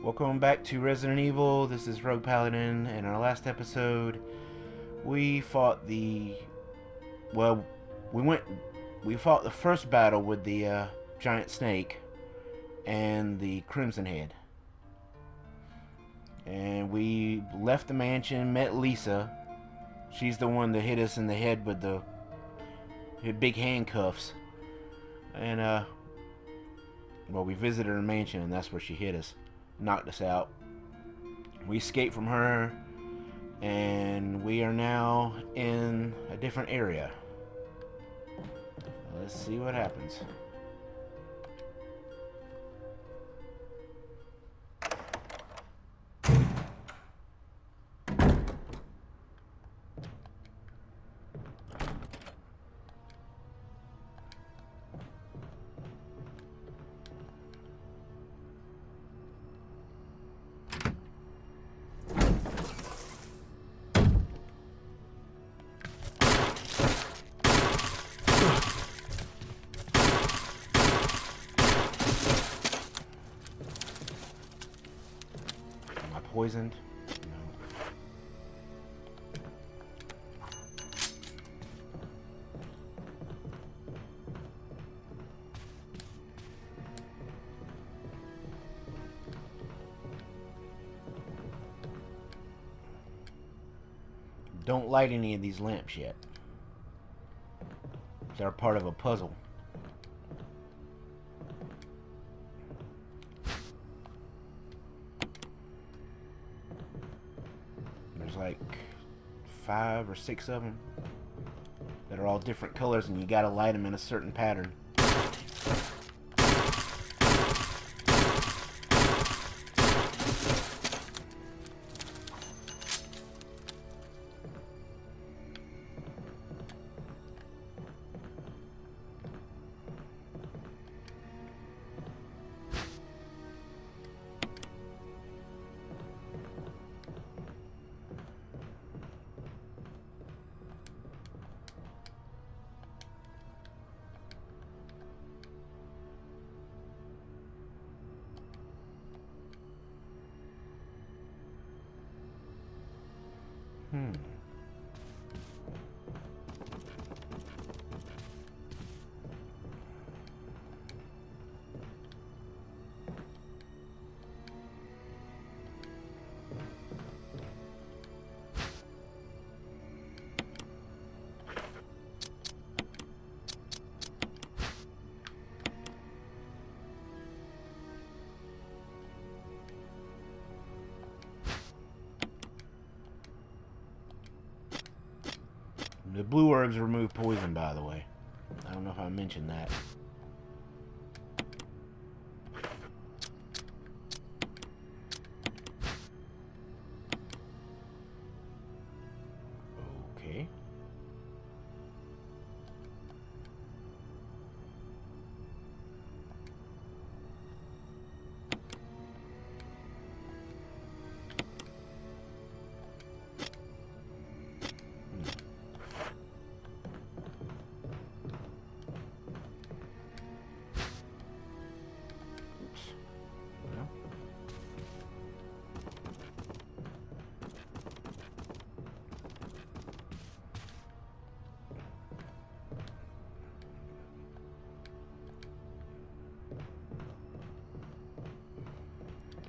Welcome back to Resident Evil. This is Rogue Paladin. In our last episode, we fought the... Well, we fought the first battle with the giant snake and the Crimson Head. And we left the mansion, met Lisa. She's the one that hit us in the head with the big handcuffs. And, well, we visited her mansion, and that's where she hit us. Knocked us out. We escaped from her, and we are now in a different area. Let's see what happens. Poisoned? No. Don't light any of these lamps yet. They're part of a puzzle. Like 5 or 6 of them that are all different colors, and you gotta light them in a certain pattern. The blue herbs remove poison, by the way. I don't know if I mentioned that. Okay.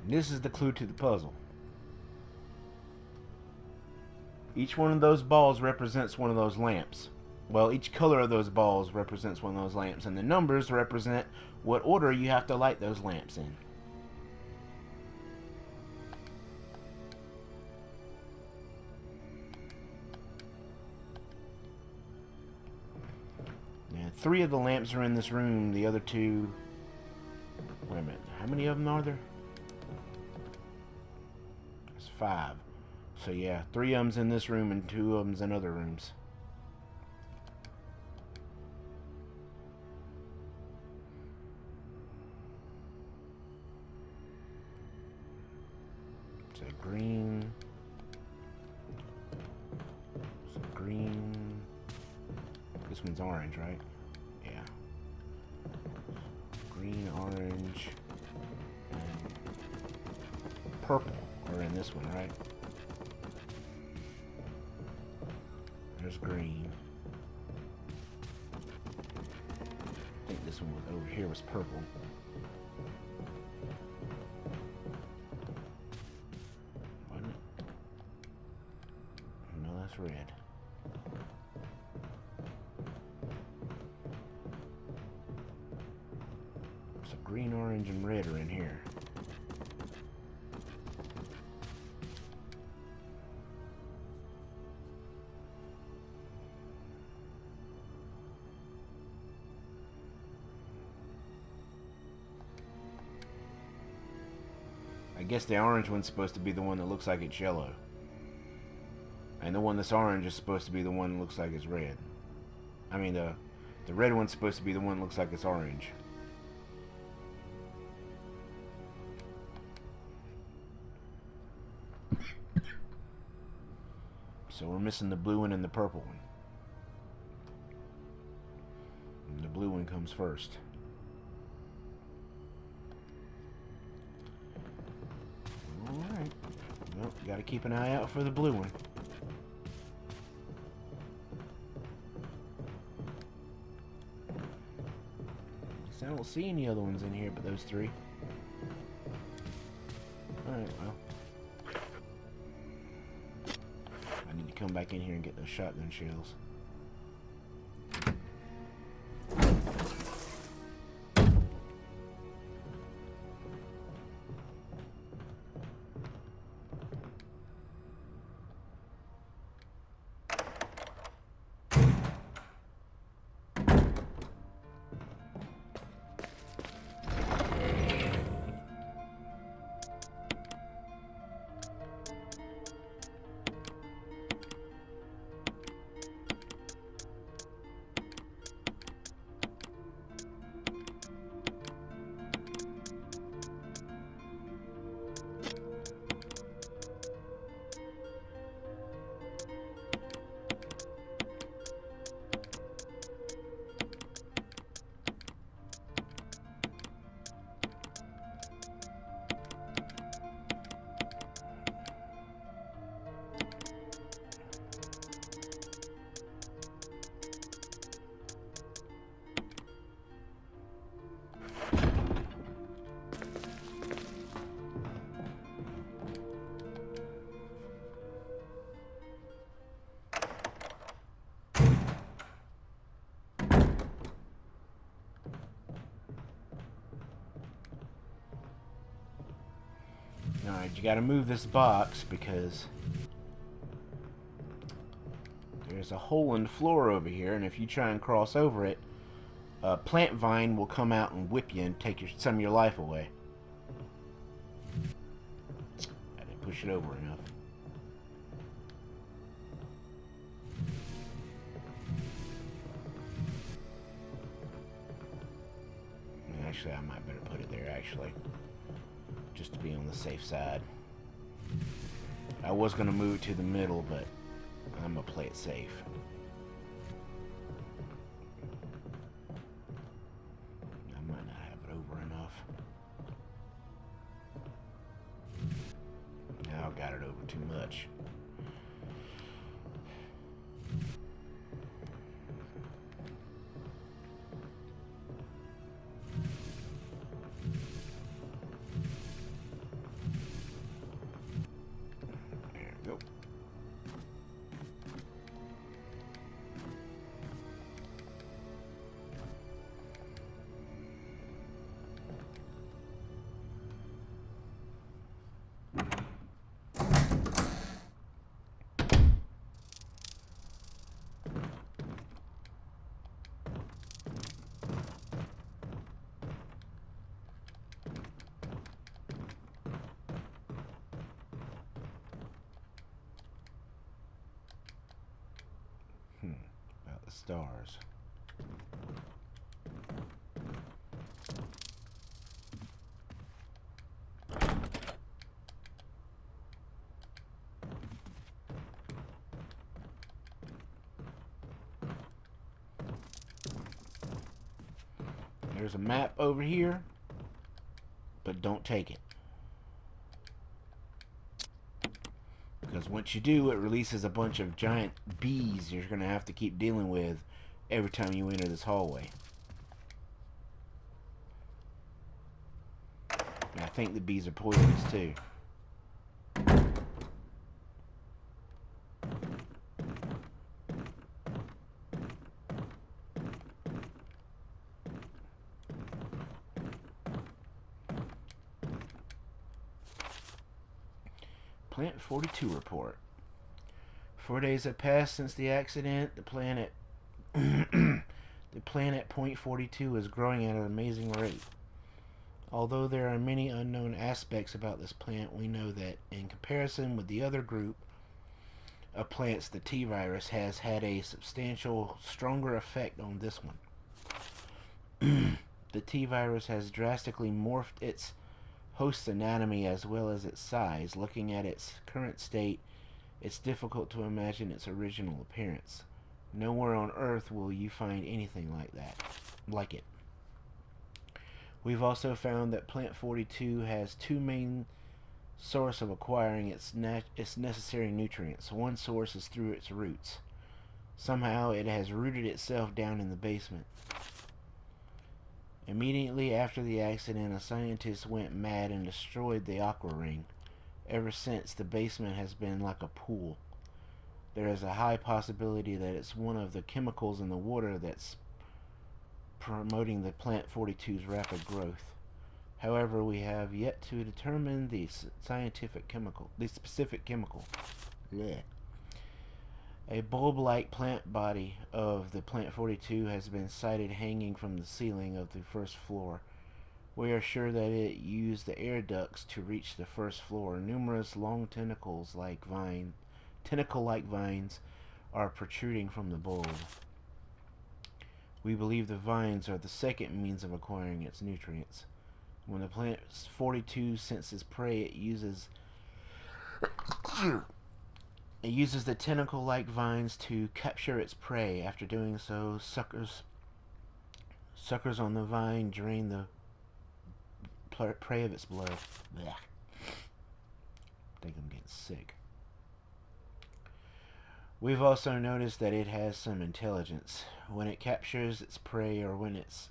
This is the clue to the puzzle. Each one of those balls represents one of those lamps. Well, each color of those balls represents one of those lamps, and the numbers represent what order you have to light those lamps in. Now, 3 of the lamps are in this room, the other 2... Wait a minute, how many of them are there? 5. So yeah, 3 of them's in this room and 2 of them's in other rooms. So green. So green. This one's orange, right? Yeah. Green, orange, and purple. Or in this one, right? There's green. I think this one was over here was purple. Wasn't it? No, that's red. So green, orange, and red are in here. I guess the orange one's supposed to be the one that looks like it's yellow. And the one that's orange is supposed to be the one that looks like it's red. I mean, the red one's supposed to be the one that looks like it's orange. So we're missing the blue one and the purple one. And the blue one comes first. Alright. Well, gotta keep an eye out for the blue one. I don't see any other ones in here but those three. Alright, well. I need to come back in here and get those shotgun shells. Alright, you gotta move this box because there's a hole in the floor over here, and if you try and cross over it, a plant vine will come out and whip you and take some of your life away. I didn't push it over enough. Actually, I might better put it there, actually. Just to be on the safe side. I was going to move it to the middle, but I'm going to play it safe. I might not have it over enough. Now I got it over too much. About the stars. There's a map over here, but don't take it. Because once you do, it releases a bunch of giant bees you're going to have to keep dealing with every time you enter this hallway. And I think the bees are poisonous too. Plant 42 report. 4 days have passed since the accident. The planet point 42 is growing at an amazing rate. Although there are many unknown aspects about this plant, we know that in comparison with the other group of plants, the T virus has had a substantial stronger effect on this one. The T virus has drastically morphed its host's anatomy as well as its size. Looking at its current state, it's difficult to imagine its original appearance. Nowhere on Earth will you find anything like it. We've also found that Plant 42 has two main sources of acquiring its necessary nutrients. One source is through its roots. Somehow it has rooted itself down in the basement. Immediately after the accident, a scientist went mad and destroyed the aqua ring. Ever since, the basement has been like a pool. There is a high possibility that it's one of the chemicals in the water that's promoting the Plant 42's rapid growth. However, we have yet to determine the specific chemical. Blech. A bulb-like plant body of the Plant 42 has been sighted hanging from the ceiling of the first floor. We are sure that it used the air ducts to reach the first floor. Numerous long tentacle-like vines are protruding from the bulb. We believe the vines are the second means of acquiring its nutrients. When the Plant 42 senses prey, it uses the tentacle-like vines to capture its prey. After doing so, suckers on the vine drain the prey of its blood. Blech. I think I'm getting sick. We've also noticed that it has some intelligence. When it captures its prey or when it's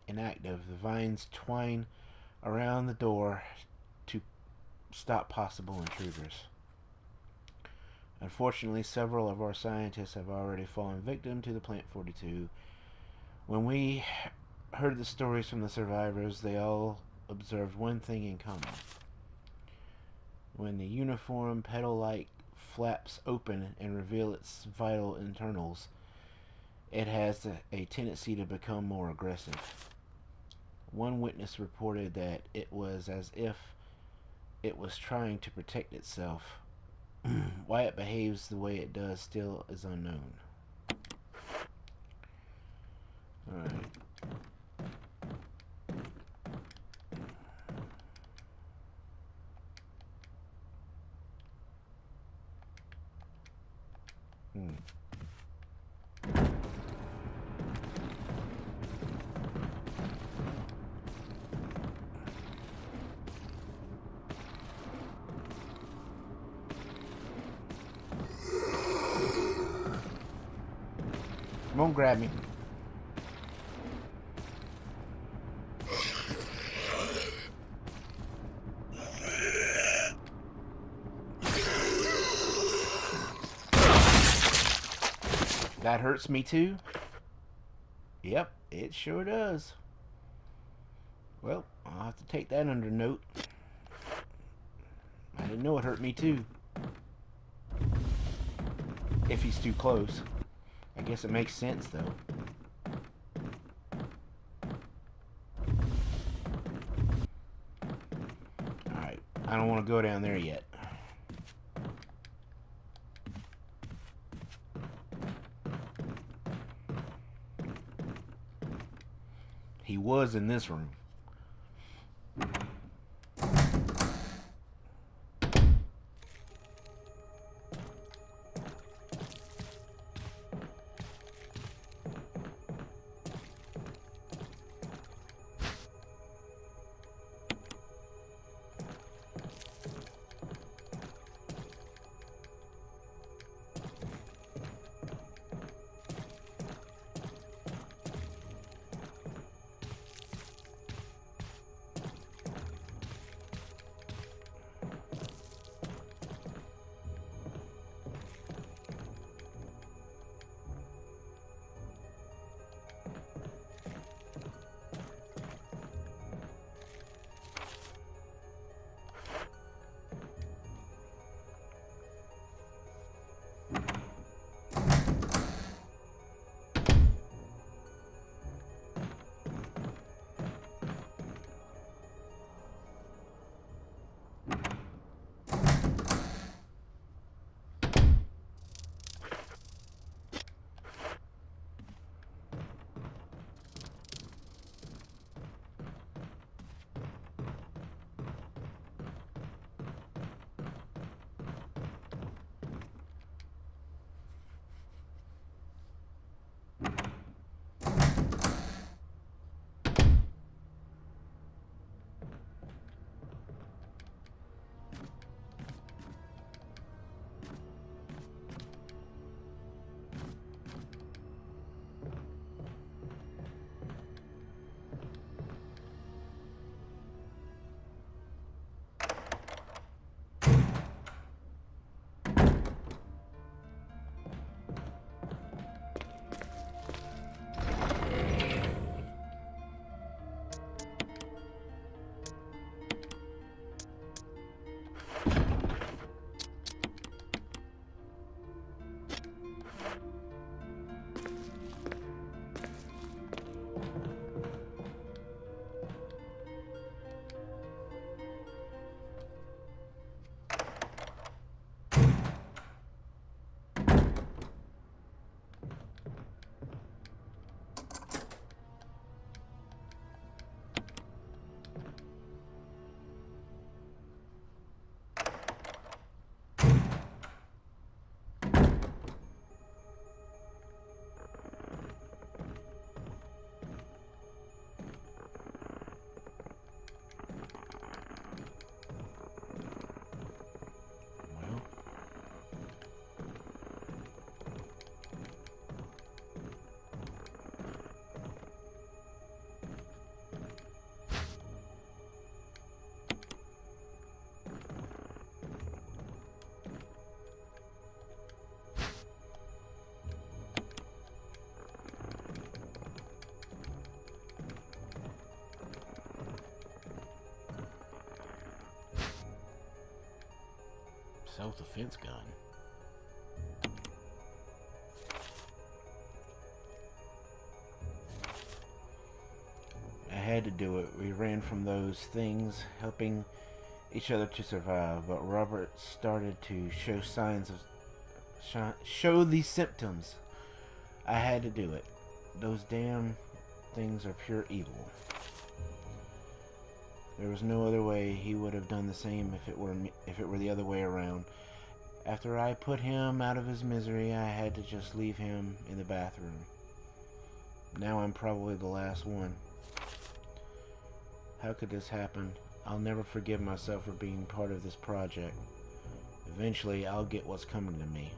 inactive, the vines twine around the door to stop possible intruders. Unfortunately, several of our scientists have already fallen victim to the Plant 42. When we heard the stories from the survivors, they all observed one thing in common. When the uniform petal-like flaps open and reveal its vital internals, it has a tendency to become more aggressive. One witness reported that it was as if it was trying to protect itself. Why it behaves the way it does still is unknown. Alright. Won't grab me. That hurts me too? Yep, it sure does. Well, I'll have to take that under note. I didn't know it hurt me too. If he's too close. I guess it makes sense though. Alright, I don't want to go down there yet. He was in this room. Self-defense gun. I had to do it. We ran from those things, helping each other to survive, but Robert started to show signs of show these symptoms. I had to do it. Those damn things are pure evil. There was no other way. He would have done the same if it were the other way around. After I put him out of his misery, I had to just leave him in the bathroom. Now I'm probably the last one. How could this happen? I'll never forgive myself for being part of this project. Eventually, I'll get what's coming to me.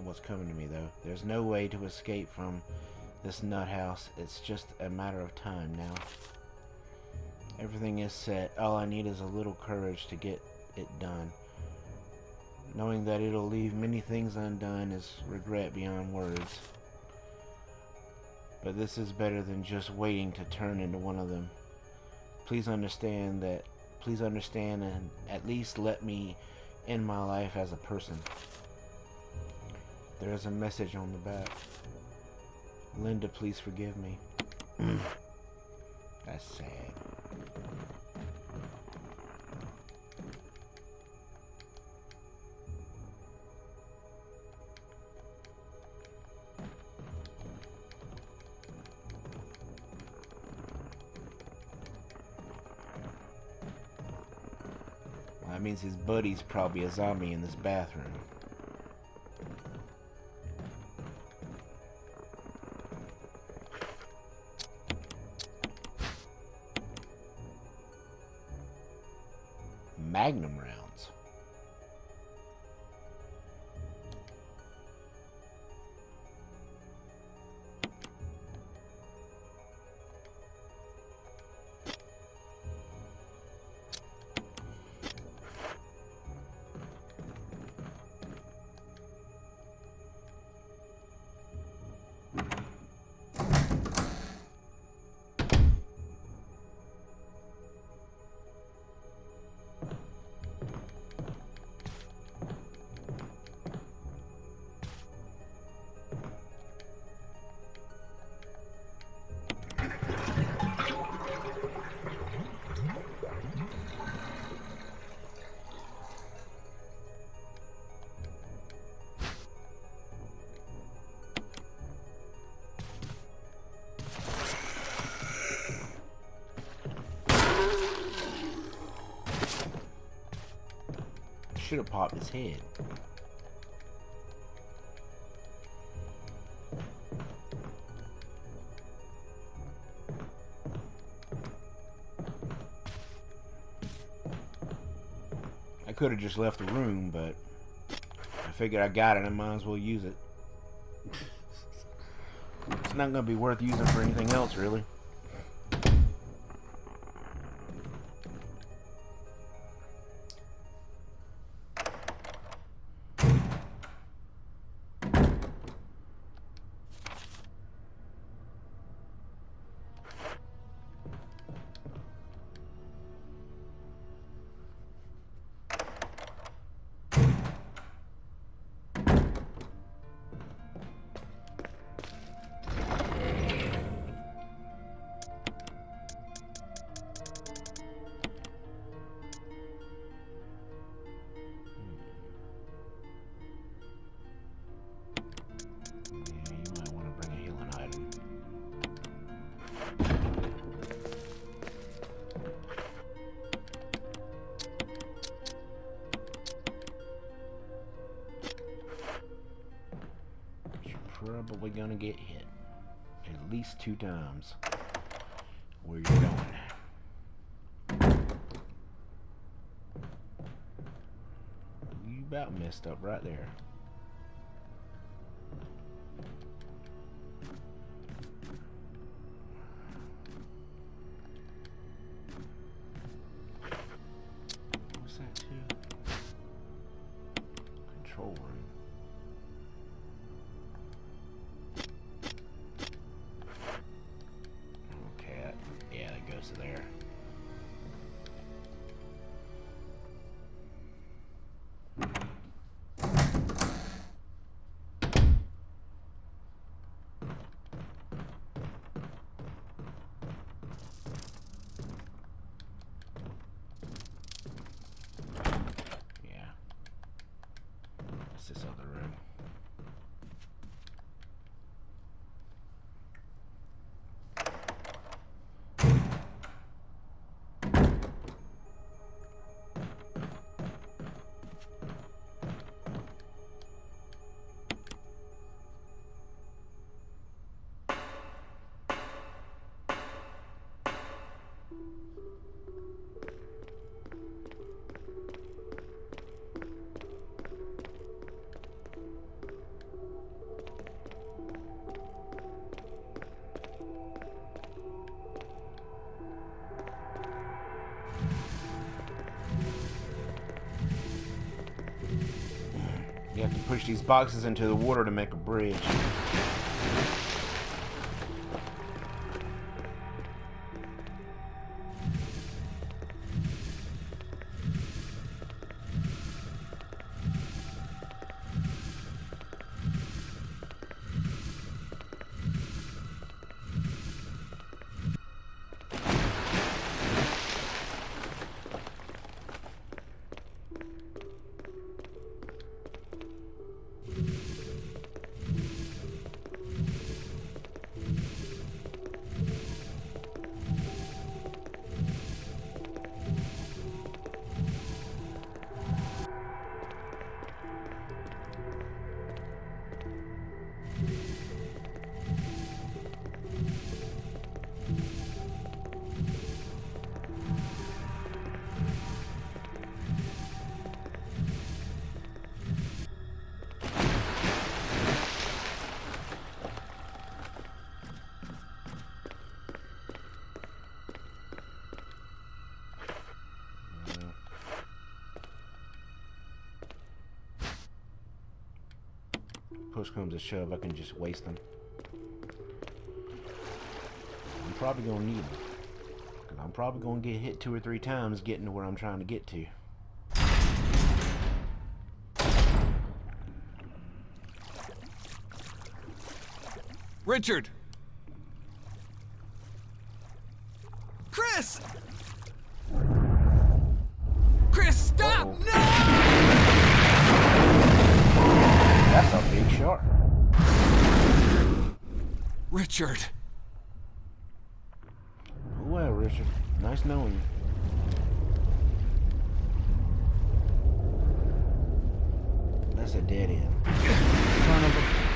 What's coming to me, though. There's no way to escape from this nut house. It's just a matter of time now. Everything is set. All I need is a little courage to get it done. Knowing that it'll leave many things undone is regret beyond words. But this is better than just waiting to turn into one of them. Please understand and at least let me end my life as a person. There is a message on the back. Linda, please forgive me. That's sad. Well, that means his buddy's probably a zombie in this bathroom. Magnum rounds. Should have popped his head. I could have just left the room, but I figured I got it. I might as well use it. It's not going to be worth using for anything else, really. Probably gonna get hit at least 2 times. Where you going? You about messed up right there. What's that too? Control room. To there. this other room? You have to push these boxes into the water to make a bridge. Push comes to shove, I can just waste them. I'm probably gonna need them, because I'm probably gonna get hit 2 or 3 times getting to where I'm trying to get to. Richard! Chris! Chris, stop! Uh-oh. No! That's a big shark. Richard. Well, Richard, nice knowing you. That's a dead end. Son of a bitch.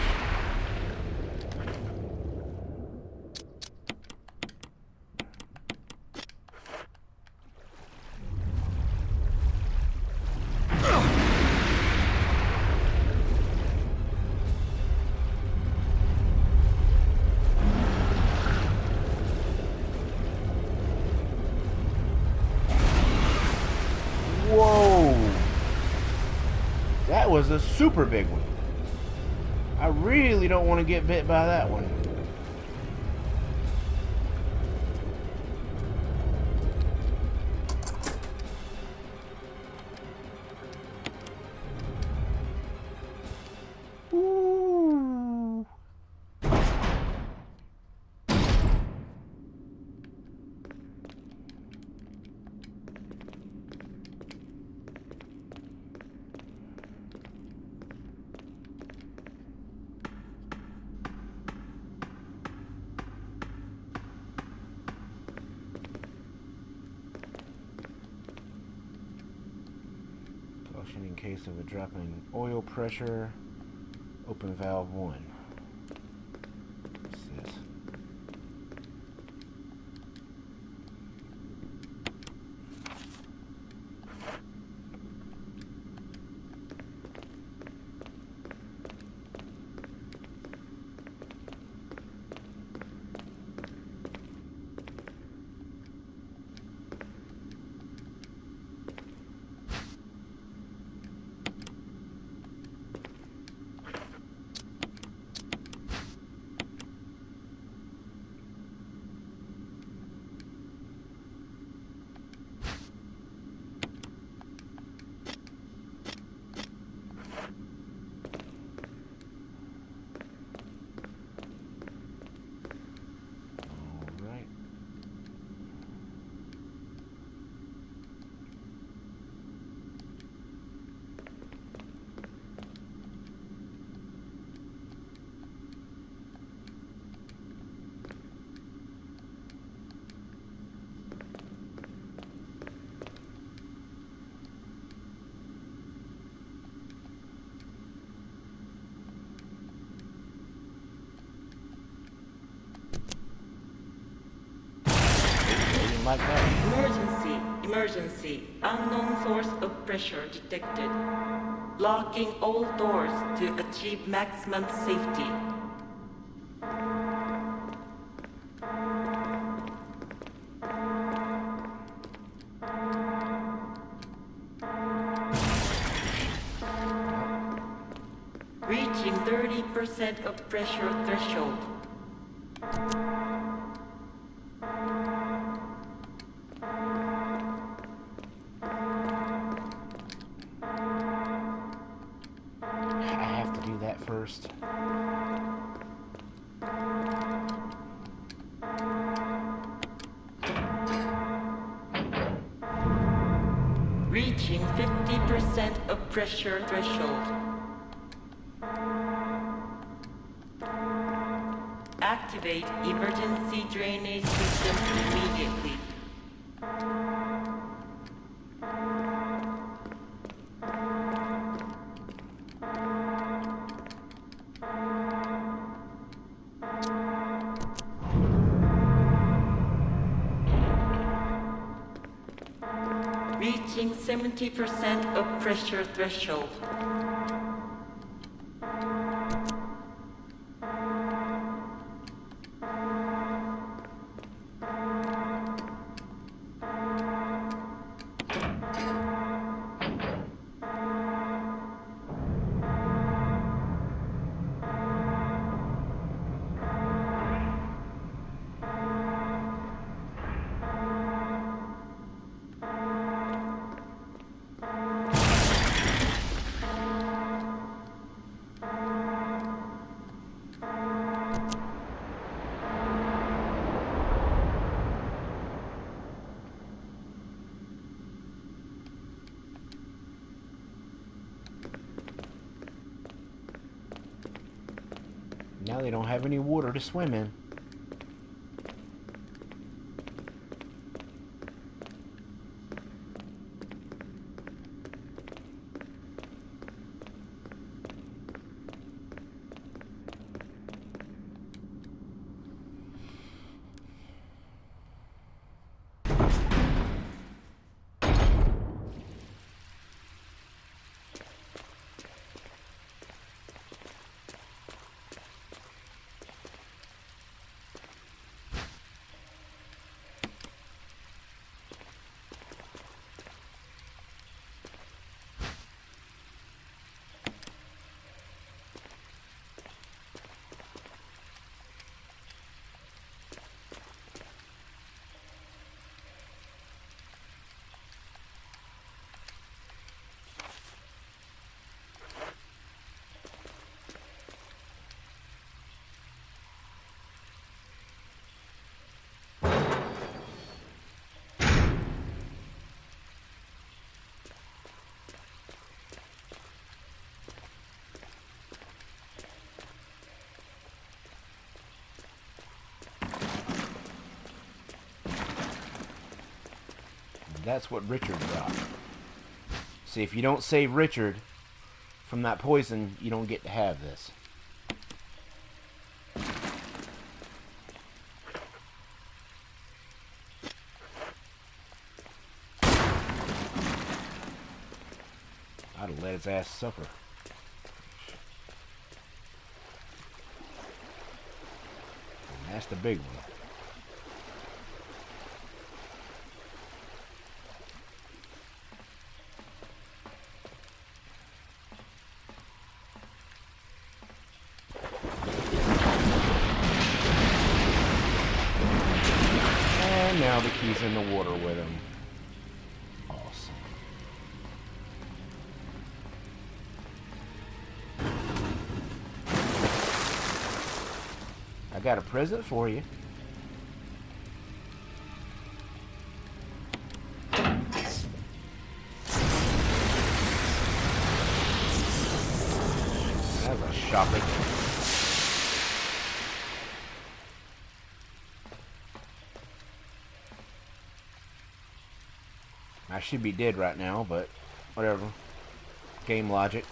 Whoa! That was a super big one. I really don't want to get bit by that one. Ooh. In case of a drop in oil pressure, open valve 1. What's this? Emergency. Unknown source of pressure detected. Locking all doors to achieve maximum safety. Reaching 30% of pressure threshold. I have to do that first. Reaching 50% of pressure threshold. Activate emergency drainage system immediately. Reaching 70% of pressure threshold. Now they don't have any water to swim in. That's what Richard got. See, if you don't save Richard from that poison, you don't get to have this. I'd have let his ass suffer. And that's the big one. Now the key's in the water with him. Awesome. I got a present for you. That's a shocker. I should be dead right now, but whatever. Game logic.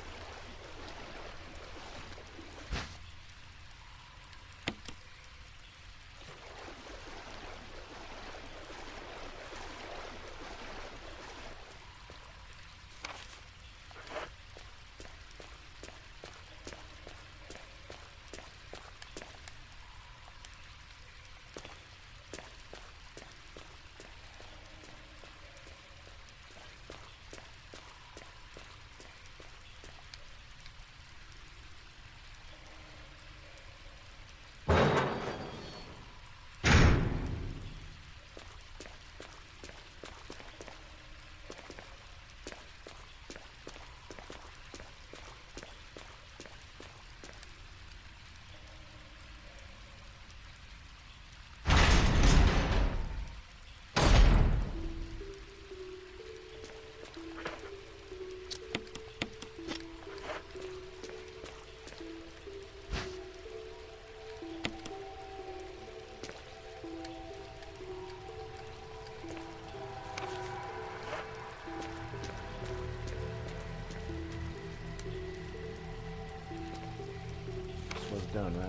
done, right?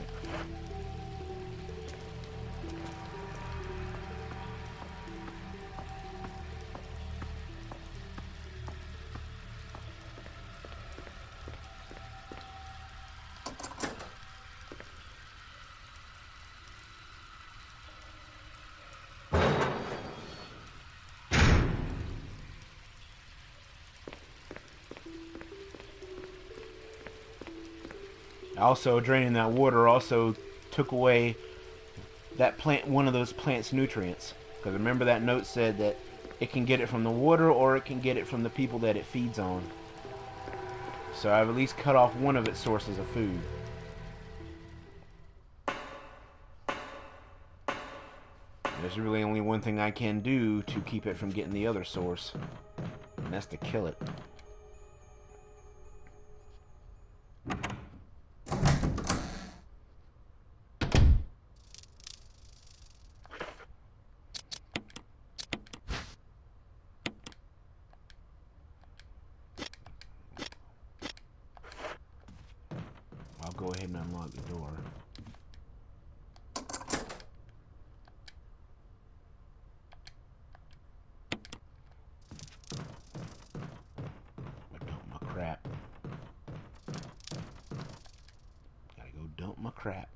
Also, draining that water also took away that plant, one of those plants' nutrients. Because remember that note said that it can get it from the water or it can get it from the people that it feeds on. So I've at least cut off one of its sources of food. There's really only one thing I can do to keep it from getting the other source, and that's to kill it. I'll go ahead and unlock the door. I dump my crap. Gotta go dump my crap.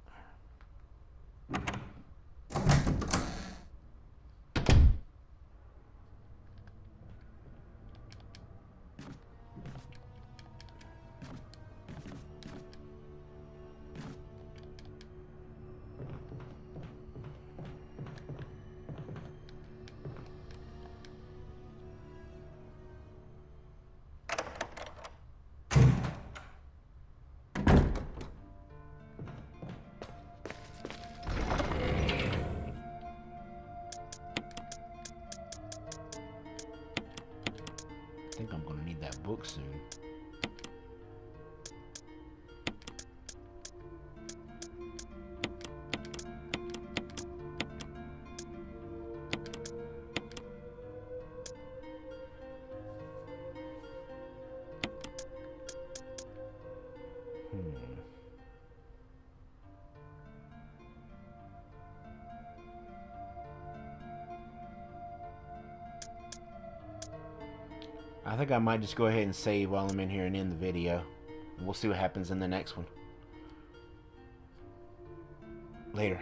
I think I'm gonna need that book soon. I think I might just go ahead and save while I'm in here and end the video. We'll see what happens in the next one. Later.